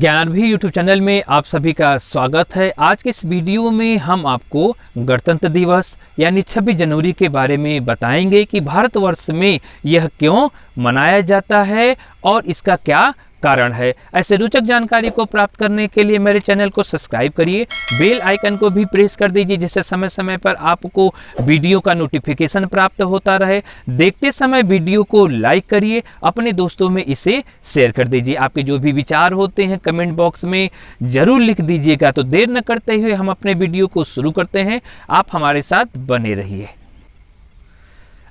ज्ञानार्वी YouTube channel में आप सभी का स्वागत है। आज के इस वीडियो में हम आपको गणतंत्र दिवस यानी 26 जनवरी के बारे में बताएंगे कि भारतवर्ष में यह क्यों मनाया जाता है और इसका क्या कारण है। ऐसे रोचक जानकारी को प्राप्त करने के लिए मेरे चैनल को सब्सक्राइब करिए, बेल आइकन को भी प्रेस कर दीजिए जिससे समय समय पर आपको वीडियो का नोटिफिकेशन प्राप्त होता रहे। देखते समय वीडियो को लाइक करिए, अपने दोस्तों में इसे शेयर कर दीजिए। आपके जो भी विचार होते हैं कमेंट बॉक्स में जरूर लिख दीजिएगा। तो देर न करते हुए हम अपने वीडियो को शुरू करते हैं। आप हमारे साथ बने रहिए।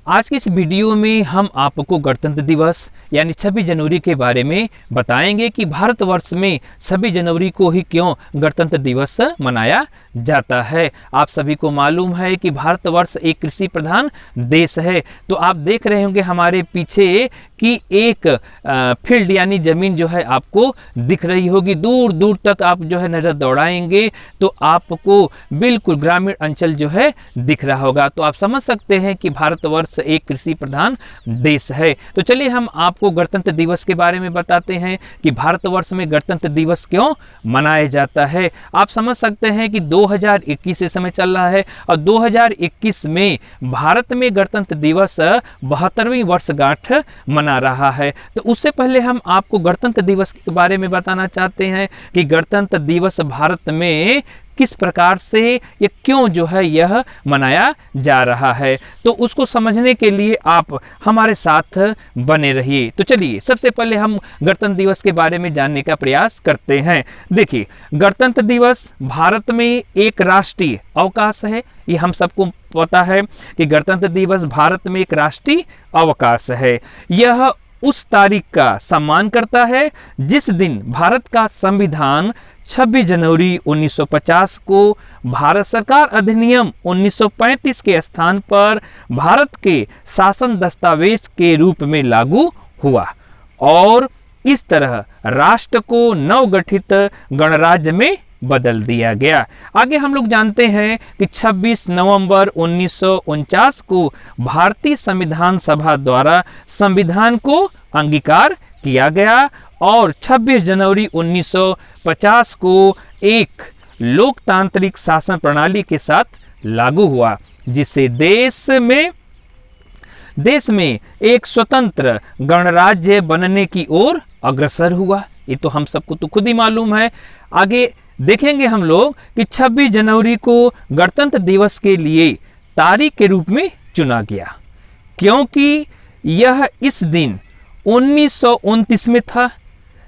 आज की इस वीडियो में हम आपको गणतंत्र दिवस यानी 26 जनवरी के बारे में बताएंगे कि भारतवर्ष में 26 जनवरी को ही क्यों गणतंत्र दिवस मनाया जाता है। आप सभी को मालूम है कि भारतवर्ष एक कृषि प्रधान देश है। तो आप देख रहे होंगे हमारे पीछे कि एक फील्ड यानी जमीन जो है आपको दिख रही होगी। दूर दूर तक आप जो है नजर दौड़ाएंगे तो आपको बिल्कुल ग्रामीण अंचल जो है दिख रहा होगा। तो आप समझ सकते हैं कि भारतवर्ष एक कृषि प्रधान देश है। तो चलिए हम आपको गणतंत्र दिवस के बारे में बताते हैं कि भारतवर्ष में गणतंत्र दिवस क्यों मनाया जाता है। आप समझ सकते हैं कि 2021 से समय चल रहा है और 2021 में भारत में गणतंत्र दिवस 72वीं वर्षगांठ मना रहा है। तो उससे पहले हम आपको गणतंत्र दिवस के बारे में बताना चाहते हैं कि गणतंत्र दिवस भारत में किस प्रकार से ये क्यों जो है यह मनाया जा रहा है। तो उसको समझने के लिए आप हमारे साथ बने रहिए। तो चलिए सबसे पहले हम गणतंत्र दिवस के बारे में जानने का प्रयास करते हैं। देखिए, गणतंत्र दिवस भारत में एक राष्ट्रीय अवकाश है। ये हम सबको पता है कि गणतंत्र दिवस भारत में एक राष्ट्रीय अवकाश है। यह उस तारीख का सम्मान करता है जिस दिन भारत का संविधान 26 जनवरी 1950 को भारत सरकार अधिनियम 1935 के स्थान पर भारत के शासन दस्तावेज के रूप में लागू हुआ और इस तरह राष्ट्र को नवगठित गणराज्य में बदल दिया गया। आगे हम लोग जानते हैं कि 26 नवंबर 1949 को भारतीय संविधान सभा द्वारा संविधान को अंगीकार किया गया और 26 जनवरी 1950 को एक लोकतांत्रिक शासन प्रणाली के साथ लागू हुआ जिससे देश में एक स्वतंत्र गणराज्य बनने की ओर अग्रसर हुआ। ये तो हम सबको तो खुद ही मालूम है। आगे देखेंगे हम लोग कि 26 जनवरी को गणतंत्र दिवस के लिए तारीख के रूप में चुना गया क्योंकि यह इस दिन 1929 में था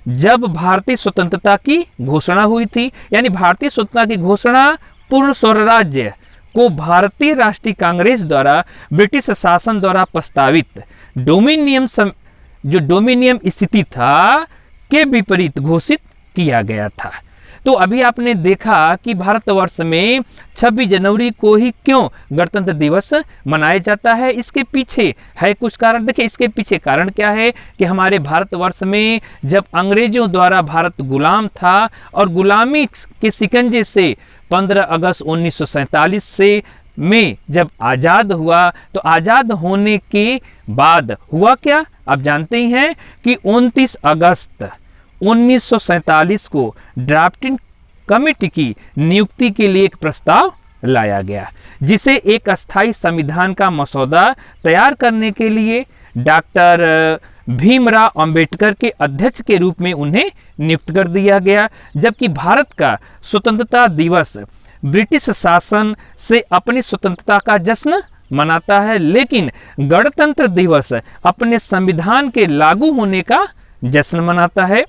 जब भारतीय स्वतंत्रता की घोषणा हुई थी। यानी भारतीय स्वतंत्रता की घोषणा पूर्ण स्वराज्य को भारतीय राष्ट्रीय कांग्रेस द्वारा ब्रिटिश शासन द्वारा प्रस्तावित डोमिनियन स्थिति था के विपरीत घोषित किया गया था। तो अभी आपने देखा कि भारतवर्ष में 26 जनवरी को ही क्यों गणतंत्र दिवस मनाया जाता है। इसके पीछे है कुछ कारण। देखिए, इसके पीछे कारण क्या है कि हमारे भारतवर्ष में जब अंग्रेजों द्वारा भारत गुलाम था और गुलामी के शिकंजे से 15 अगस्त 1947 से में जब आज़ाद हुआ तो आज़ाद होने के बाद हुआ क्या आप जानते ही हैं कि 29 अगस्त 1947 को ड्राफ्टिंग कमेटी की नियुक्ति के लिए एक प्रस्ताव लाया गया जिसे एक अस्थायी संविधान का मसौदा तैयार करने के लिए डॉक्टर भीमराव अंबेडकर के अध्यक्ष के रूप में उन्हें नियुक्त कर दिया गया। जबकि भारत का स्वतंत्रता दिवस ब्रिटिश शासन से अपनी स्वतंत्रता का जश्न मनाता है, लेकिन गणतंत्र दिवस अपने संविधान के लागू होने का जश्न मनाता है।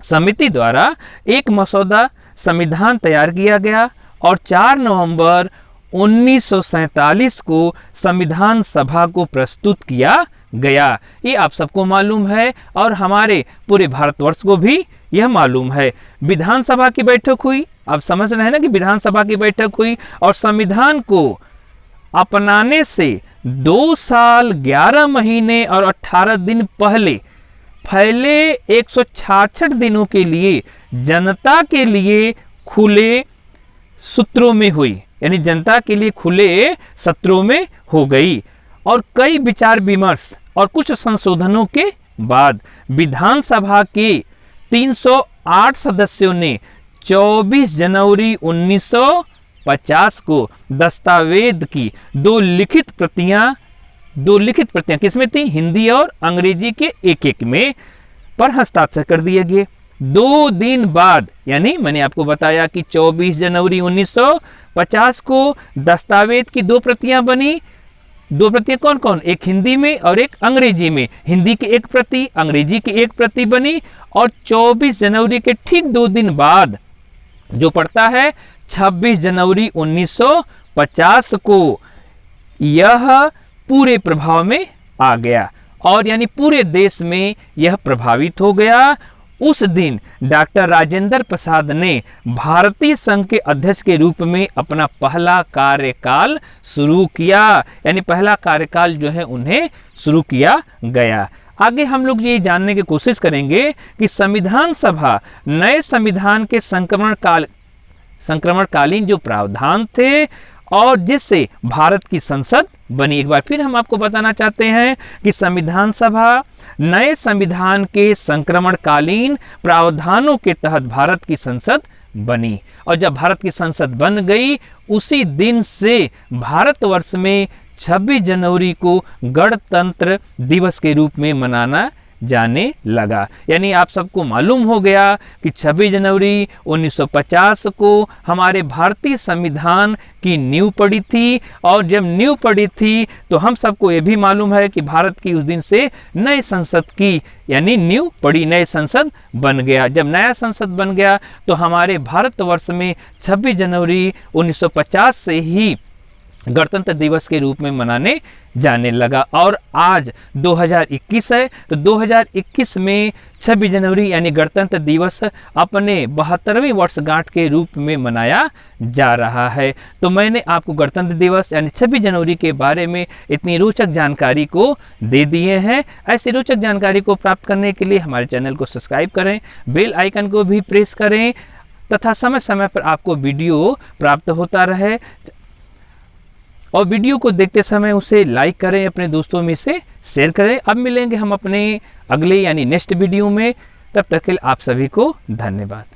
समिति द्वारा एक मसौदा संविधान तैयार किया गया और 4 नवंबर 1947 को संविधान सभा को प्रस्तुत किया गया। ये आप सबको मालूम है और हमारे पूरे भारतवर्ष को भी यह मालूम है। विधानसभा की बैठक हुई। आप समझ रहे हैं ना कि विधानसभा की बैठक हुई और संविधान को अपनाने से 2 साल 11 महीने और 18 दिन पहले फैले 166 दिनों के लिए जनता के लिए खुले सत्रों में हुई। यानी जनता के लिए खुले सत्रों में हो गई और कई विचार विमर्श और कुछ संशोधनों के बाद विधानसभा के 8 सदस्यों ने 24 जनवरी 1950 को दस्तावेज की दो लिखित प्रतियां किसमें थी? हिंदी और अंग्रेजी के एक एक में पर हस्ताक्षर कर दिए गए। 2 दिन बाद, यानी मैंने आपको बताया कि 24 जनवरी 1950 को दस्तावेज की 2 प्रतियां बनी। 2 प्रतियां कौन कौन? एक हिंदी में और एक अंग्रेजी में। हिंदी की 1 प्रति, अंग्रेजी की 1 प्रति बनी। और 24 जनवरी के ठीक 2 दिन बाद, जो पड़ता है 26 जनवरी 1950 को, यह पूरे प्रभाव में आ गया और यानी पूरे देश में यह प्रभावित हो गया। उस दिन डॉक्टर राजेंद्र प्रसाद ने भारतीय संघ के अध्यक्ष के रूप में अपना पहला कार्यकाल शुरू किया, यानी पहला कार्यकाल जो है उन्हें शुरू किया गया। आगे हम लोग ये जानने की कोशिश करेंगे कि संविधान सभा नए संविधान के संक्रमणकालीन जो प्रावधान थे और जिससे भारत की संसद बनी। एक बार फिर हम आपको बताना चाहते हैं कि संविधान सभा नए संविधान के संक्रमणकालीन प्रावधानों के तहत भारत की संसद बनी और जब भारत की संसद बन गई, उसी दिन से भारतवर्ष में 26 जनवरी को गणतंत्र दिवस के रूप में मनाना जाने लगा। यानी आप सबको मालूम हो गया कि 26 जनवरी 1950 को हमारे भारतीय संविधान की नींव पड़ी थी और जब नींव पड़ी थी तो हम सबको ये भी मालूम है कि भारत की उस दिन से नए संसद की यानी नींव पड़ी, नए संसद बन गया। जब नया संसद बन गया तो हमारे भारतवर्ष में 26 जनवरी 1950 से ही गणतंत्र दिवस के रूप में मनाने जाने लगा। और आज 2021 है तो 2021 में 26 जनवरी यानी गणतंत्र दिवस अपने 72वीं वर्षगांठ के रूप में मनाया जा रहा है। तो मैंने आपको गणतंत्र दिवस यानी 26 जनवरी के बारे में इतनी रोचक जानकारी को दे दिए हैं। ऐसी रोचक जानकारी को प्राप्त करने के लिए हमारे चैनल को सब्सक्राइब करें, बेल आइकन को भी प्रेस करें तथा समय समय पर आपको वीडियो प्राप्त होता रहे और वीडियो को देखते समय उसे लाइक करें, अपने दोस्तों में से शेयर करें। अब मिलेंगे हम अपने अगले यानी नेक्स्ट वीडियो में, तब तक के लिए आप सभी को धन्यवाद।